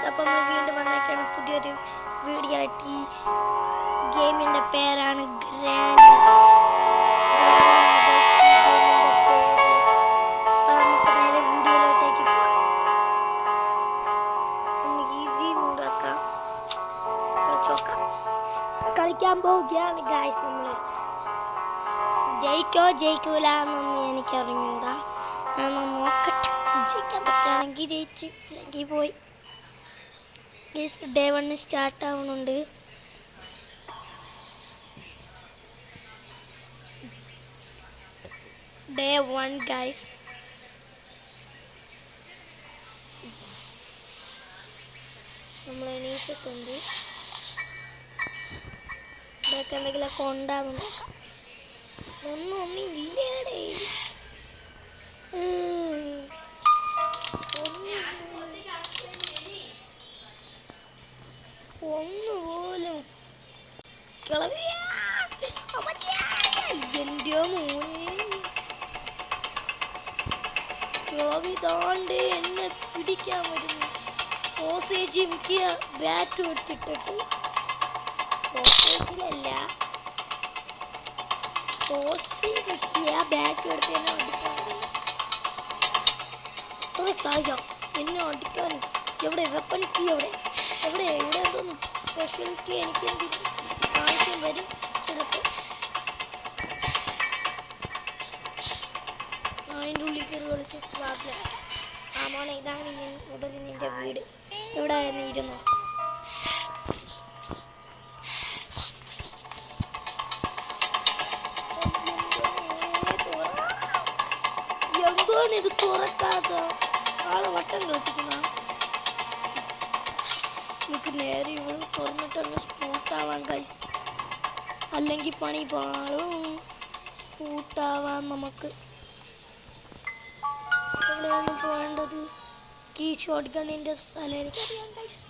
അപ്പോൾ നമ്മൾ വീണ്ടും വന്നേക്കാണ് പുതിയൊരു വീഡിയോ ആയിട്ട്. ഈ ഗെയിമിൻ്റെ പേരാണ് ഗ്രാനി. നമുക്ക് നേരെ വീഡിയോയിലോട്ടേക്ക് ഈസി മൂടാക്കാം, കളിച്ചോക്കാം. കളിക്കാൻ പോവുകയാണ് ഗായ്സ്. നമ്മൾ ജയിക്കോ ജയിക്കൂല എന്നൊന്നും എനിക്കറിഞ്ഞൂടാ. നോക്കട്ടെ, ജയിക്കാൻ പറ്റുകയാണെങ്കിൽ ജയിച്ച്, ഇല്ലെങ്കിൽ പോയി. ഡേ 1 സ്റ്റാർട്ട് ആവുന്നുണ്ട്. Day 1 guys. നമ്മൾ എണീച്ചിട്ടുണ്ട്. ഇതൊക്കെ എന്തെങ്കിലുമൊക്കെ ഉണ്ടാകുന്നു നോക്കാം. ഒന്നും ഇല്ലേടേ. ഒന്നുപോലും എൻ്റെ മോനെ, കിളവി താണ്ട് എന്നെ പിടിക്കാൻ വരുന്നു. സോസേജ് എനിക്ക് ബാറ്റ് എടുത്തിട്ടിട്ടു. സോസേജിലല്ല, സോസേജ് ബാറ്റ് എടുത്ത് എന്നെ അടിക്കാൻ വരുന്നു. അത്ര കാര്യം എന്നെ അടിക്കാൻ. എവിടെ വെപ്പൺ കീ? എവിടെ എവിടെ എവിടെ എന്തോന്നും സ്പെഷ്യൽ കീ എനിക്ക് ആവശ്യം വരും ചിലപ്പോൾ. അതിൻ്റെ ഉള്ളിൽ കയറി കളിച്ച് ക്ലാസ്സിലാണ്. ആ മോനെ, ഇതാണ് ഞാൻ മുതൽ നിൻ്റെ വീട്. എവിടെ ആയിരുന്നു ഇരുന്നോ? എന്തോന്നിത് തുറക്കാത്ത? ആളെ വട്ടം കളിപ്പിക്കുന്ന. നമുക്ക് നേരെ ഇവിടെ തുറന്നിട്ട് അങ്ങ് സ്പൂട്ടാവാൻ ഗൈസ്. അല്ലെങ്കിൽ പണി പാളും. സ്പൂട്ടാവാൻ നമുക്ക് എവിടെയാണ് പോകേണ്ടത്? ഈ ഷോട്ട് ഗണ്ണിൻ്റെ സ്ഥലം എനിക്കറിയാം ഗൈസ്.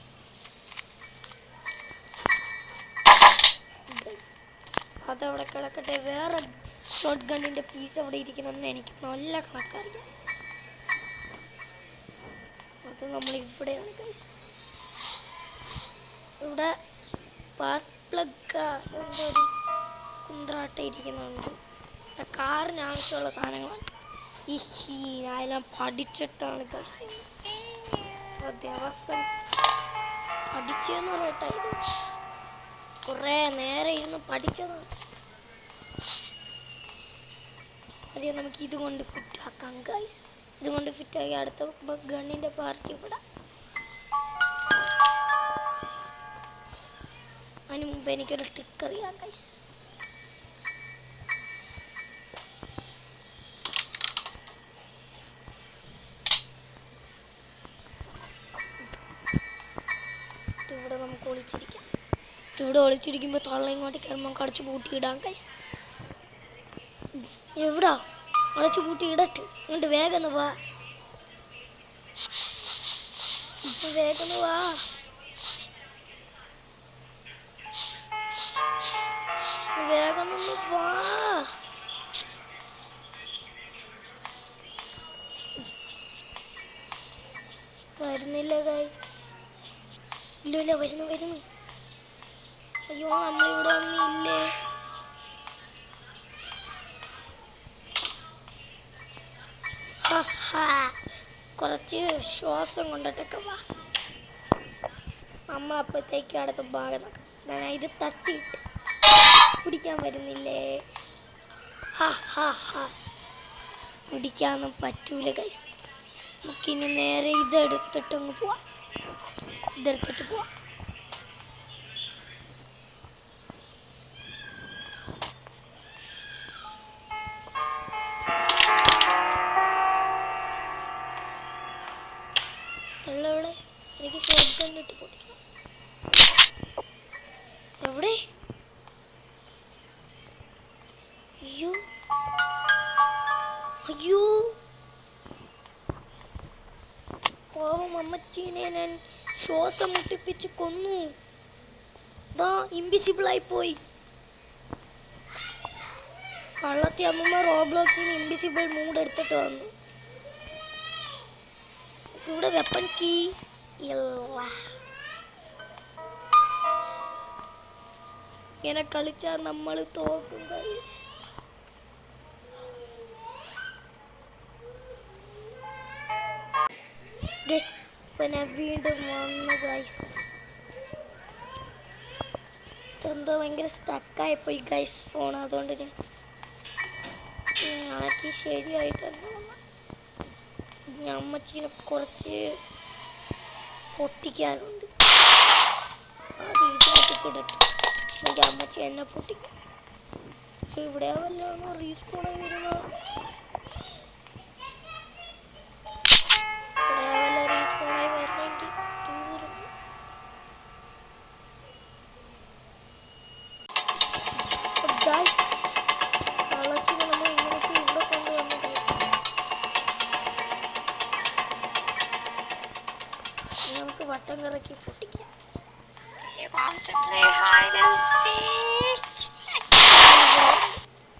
അതവിടെ കിടക്കട്ടെ. വേറെ ഷോട്ട് ഗണ്ണിൻ്റെ പീസ് അവിടെ ഇരിക്കണമെന്ന് എനിക്ക് നല്ല കണക്കറിയാം. അത് നമ്മളിവിടെയാണ് ഗൈസ്. ഇവിടെ സ്പാർക്ക് പ്ലഗ് എന്തൊരു കുന്ത്രാട്ട ഇരിക്കുന്നുണ്ട്. കാറിന് ആവശ്യമുള്ള സാധനങ്ങളാണ്. ഞാനെല്ലാം പഠിച്ചിട്ടാണ് ഗൈസ്. ദിവസം പഠിച്ചെന്ന് പറയട്ടെ. ഇത് കുറേ നേരം ഇരുന്ന് പഠിച്ചതാണ്. അതെ, നമുക്ക് ഇതുകൊണ്ട് ഫിറ്റാക്കാം ഗൈസ്. ഇതുകൊണ്ട് ഫിറ്റാക്കി അടുത്ത ഗണ്ണിൻ്റെ പാർട്ടി ഇവിടെ. അതിന് മുമ്പ് എനിക്കൊരു ട്രിക്ക് അറിയാം ഗൈസ്. ഇവിടെ നമുക്ക് ഒളിച്ചിരിക്കാം. ഇവിടെ ഒളിച്ചിരിക്കുമ്പോൾ തള്ള ഇങ്ങോട്ട് കയറുമ്പോൾ കടിച്ചു പൂട്ടിയിടാം ഗൈസ്. എവിടാ അടച്ചു പൂട്ടി ഇടട്ട്? ഇങ്ങോട്ട് വേഗം വാ, വേഗം വാ. വേഗം വാ. വരുന്നില്ല കായ്. ഇല്ല, വരുന്നു. അയ്യോ, നമ്മളിവിടെ ഒന്നില്ലേ. കുറച്ച് ശ്വാസം കൊണ്ടിട്ടൊക്കെ വാ. നമ്മളപ്പോഴത്തേക്ക് അടുത്ത ഭാഗം നോക്കാം. ഇത് തട്ടിയിട്ട് പിടിക്കാൻ വരുന്നില്ലേ? പിടിക്കാനൊന്നും പറ്റൂല ഗൈസ്. നമുക്കിനി നേരെ ഇതെടുത്തിട്ടങ്ങ് പോവാം. ഇതെടുത്തിട്ട് പോവാം. തള്ളവിടെ എനിക്ക് ഷോട്ട് ഗണ്ണിട്ട് പൊട്ടിക്കണം. എവിടെ? അയ്യോ, പാവം അമ്മച്ചീനെ ഞാൻ ശ്വാസം മുട്ടിപ്പിച്ച് കൊന്നു. ദാ ഇൻവിസിബിളായി പോയി. കള്ളത്തി അമ്മമ്മ റോബ്ലോക്സിന് ഇൻവിസിബിൾ മൂഡ് എടുത്തിട്ട് വന്നു. ഇവിടെ വെപ്പൺ കീ ഇല്ല. ഇങ്ങനെ കളിച്ചാൽ നമ്മൾ തോക്കും ഗൈസ്. ഗൈസ് പിന്നെ വീണ്ടും വന്നു ഗൈസ്. എന്തോ ഭയങ്കര സ്റ്റക്കായിപ്പോയി ഗൈസ് ഫോൺ. അതുകൊണ്ട് ഞാൻ ആക്കി ശരിയായിട്ട് തന്നെ വന്നു. അമ്മച്ചീനെ കുറച്ച് പൊട്ടിക്കാനുണ്ട്. അത് ഇത് പൊട്ടിച്ചിടട്ടെ. എൻ്റെ അമ്മച്ചി എന്നെ പൊട്ടിക്കും. ഇവിടെ വല്ലാണോ റീസ്പോണായി വരുന്നത്? ഇവിടെ വല്ല റീസ്പോണായി വരണമെങ്കിൽ തീർന്നു. കളച്ചിന് നമ്മൾ ഇങ്ങനെയൊക്കെ ഇവിടെ കൊണ്ടുവന്നു ഗൈസ്. നമുക്ക് വട്ടം കറക്കി പൊട്ടിക്കാം.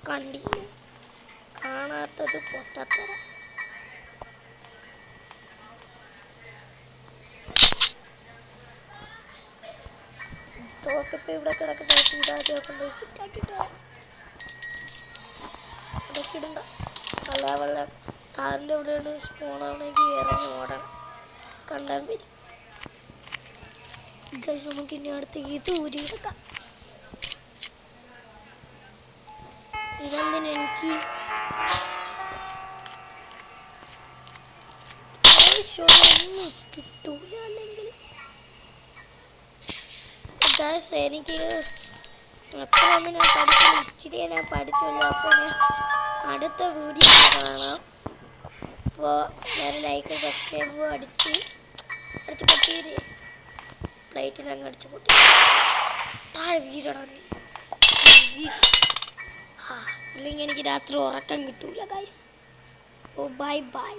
കണ്ടില്ലേ, കാണാത്തത് പൊട്ടത്തരം. തോക്കിപ്പോ ഇവിടെ കിടക്കട്ടെ. ഇതാദ്യം ഫിറ്റാക്കിട്ടോ അടച്ചിടണ്ട. അല്ല വല്ല കാറിൻ്റെ എവിടെയാണ് സ്പോണാണെങ്കിൽ ഇറങ്ങി ഓടണം. കണ്ടാൽ വരും ഗൈസ്. നമുക്ക് ഇനി അടുത്ത് ഇത് ഊരിയെടുക്കാം. ഇതെന്തിനെനിക്ക് ആവശ്യമൊന്നും കിട്ടൂല. അല്ലെങ്കിൽ ഗൈസ് എനിക്ക് അത്രയൊന്നും ഞാൻ പഠിച്ചില്ല. ഇച്ചിരി ഞാൻ പഠിച്ചുള്ളൂ. അപ്പോൾ ഞാൻ അടുത്ത വീഡിയോ കാണാം. അപ്പോൾ ഞാൻ ലൈക്ക് സബ്സ്ക്രൈബ് അടിച്ച് പൊട്ടിയില്ലേ, പ്ലേറ്റിനങ്ങ് അടിച്ച് പൊട്ടി താഴെ വീഴണം. ഇല്ലെങ്കിൽ എനിക്ക് രാത്രി ഉറക്കം കിട്ടൂല ഗൈസ്. ഓ ബൈ ബൈ.